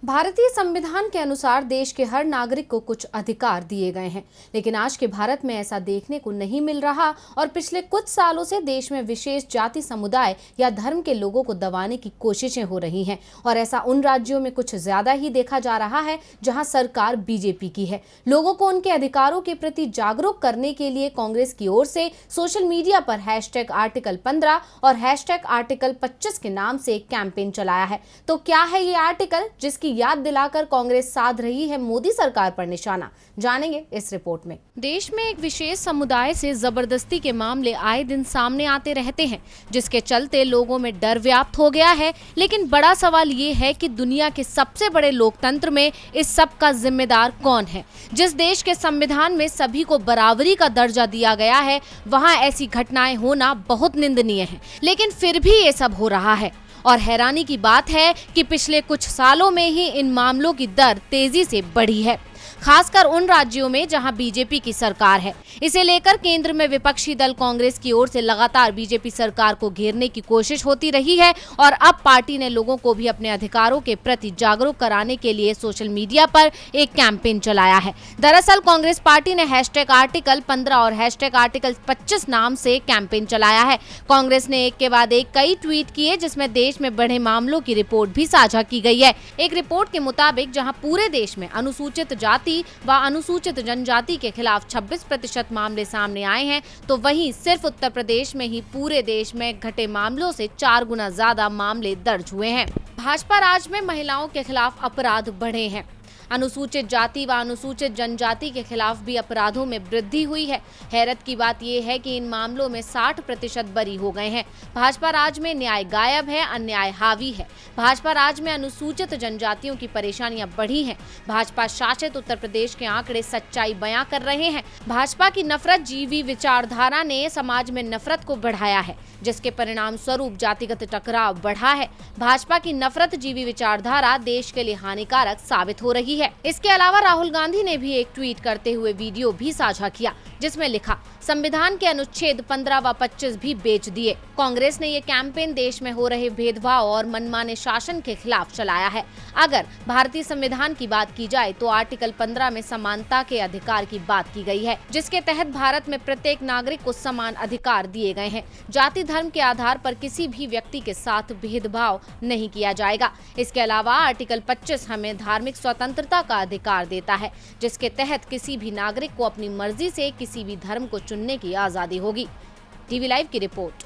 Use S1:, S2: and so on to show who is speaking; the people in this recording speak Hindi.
S1: भारतीय संविधान के अनुसार देश के हर नागरिक को कुछ अधिकार दिए गए हैं, लेकिन आज के भारत में ऐसा देखने को नहीं मिल रहा और पिछले कुछ सालों से देश में विशेष जाति, समुदाय या धर्म के लोगों को दबाने की कोशिशें हो रही हैं। और ऐसा उन राज्यों में कुछ ज्यादा ही देखा जा रहा है जहां सरकार बीजेपी की है। लोगों को उनके अधिकारों के प्रति जागरूक करने के लिए कांग्रेस की ओर से सोशल मीडिया पर #आर्टिकल 15 और #आर्टिकल 25 के नाम से एक कैंपेन चलाया है। तो क्या है ये आर्टिकल जिसकी याद दिलाकर कांग्रेस साध रही है मोदी सरकार पर निशाना? जानेंगे इस रिपोर्ट में। देश में एक विशेष समुदाय से जबरदस्ती के मामले आए दिन सामने आते रहते हैं, जिसके चलते लोगों में डर व्याप्त हो गया है। लेकिन बड़ा सवाल ये है कि दुनिया के सबसे बड़े लोकतंत्र में इस सब का जिम्मेदार कौन है? जिस देश के संविधान में सभी को बराबरी का दर्जा दिया गया है, वहां ऐसी घटनाएं होना बहुत निंदनीय है, लेकिन फिर भी ये सब हो रहा है। और हैरानी की बात है कि पिछले कुछ सालों में ही इन मामलों की दर तेजी से बढ़ी है, खासकर उन राज्यों में जहां बीजेपी की सरकार है। इसे लेकर केंद्र में विपक्षी दल कांग्रेस की ओर से लगातार बीजेपी सरकार को घेरने की कोशिश होती रही है और अब पार्टी ने लोगों को भी अपने अधिकारों के प्रति जागरूक कराने के लिए सोशल मीडिया पर एक कैंपेन चलाया है। दरअसल कांग्रेस पार्टी ने #आर्टिकल 15 और #आर्टिकल 25 नाम से कैंपेन चलाया है। कांग्रेस ने एक के बाद एक कई ट्वीट किए, जिसमें देश में बढ़े मामलों की रिपोर्ट भी साझा की गई है। एक रिपोर्ट के मुताबिक जहां पूरे देश में अनुसूचित जाति व अनुसूचित जनजाति के खिलाफ 26% मामले सामने आए हैं, तो वहीं सिर्फ उत्तर प्रदेश में ही पूरे देश में घटे मामलों से 4 गुना ज्यादा मामले दर्ज हुए हैं। भाजपा राज में महिलाओं के खिलाफ अपराध बढ़े हैं। अनुसूचित जाति व अनुसूचित जनजाति के खिलाफ भी अपराधों में वृद्धि हुई है। हैरत की बात यह है कि इन मामलों में 60% बरी हो गए हैं। भाजपा राज में न्याय गायब है, अन्याय हावी है। भाजपा राज में अनुसूचित जनजातियों की परेशानियां बढ़ी हैं। भाजपा शासित उत्तर प्रदेश के आंकड़े सच्चाई बयां कर रहे हैं। भाजपा की नफरत जीवी विचारधारा ने समाज में नफरत को बढ़ाया है, जिसके परिणाम स्वरूप जातिगत टकराव बढ़ा है। भाजपा की नफरत जीवी विचारधारा देश के लिए हानिकारक साबित हो रही है। इसके अलावा राहुल गांधी ने भी एक ट्वीट करते हुए वीडियो भी साझा किया, जिसमें लिखा, संविधान के अनुच्छेद 15 व 25 भी बेच दिए। कांग्रेस ने ये कैंपेन देश में हो रहे भेदभाव और मनमाने शासन के खिलाफ चलाया है। अगर भारतीय संविधान की बात की जाए तो आर्टिकल 15 में समानता के अधिकार की बात की गई है, जिसके तहत भारत में प्रत्येक नागरिक को समान अधिकार दिए गए हैं। जाति धर्म के आधार पर किसी भी व्यक्ति के साथ भेदभाव नहीं किया जाएगा। इसके अलावा आर्टिकल 25 हमें धार्मिक स्वतंत्रता का अधिकार देता है, जिसके तहत किसी भी नागरिक को अपनी मर्जी से किसी भी धर्म को चुनने की आजादी होगी। टीवी लाइव की रिपोर्ट।